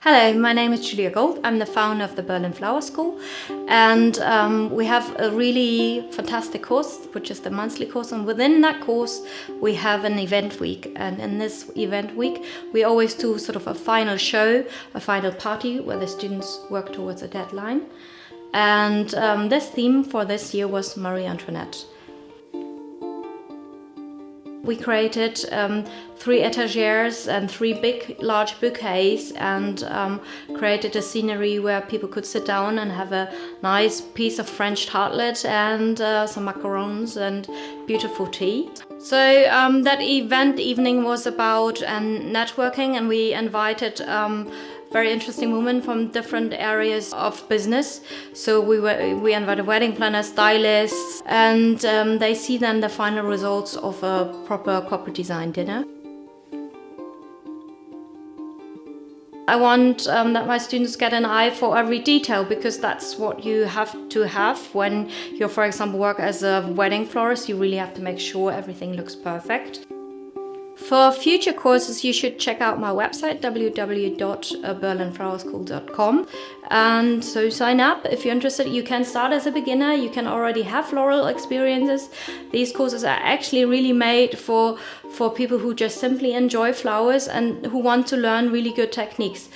Hello, my name is Julia Gold. I'm the founder of the Berlin Flower School, and we have a really fantastic course, which is the monthly course, and within that course we have an event week. And in this event week we always do sort of a final show, a final party where the students work towards a deadline. And this theme for this year was Marie Antoinette. We created 3 étagères and 3 big, large bouquets, and created a scenery where people could sit down and have a nice piece of French tartlet and some macarons and beautiful tea. So that event evening was about networking, and we invited very interesting women from different areas of business. So we invited wedding planners, stylists, and they see then the final results of a proper corporate design dinner. I want that my students get an eye for every detail, because that's what you have to have when you, for example, work as a wedding florist. You really have to make sure everything looks perfect. For future courses, you should check out my website, www.berlinflowerschool.com, and so sign up if you're interested. You can start as a beginner, you can already have floral experiences. These courses are actually really made for people who just simply enjoy flowers and who want to learn really good techniques.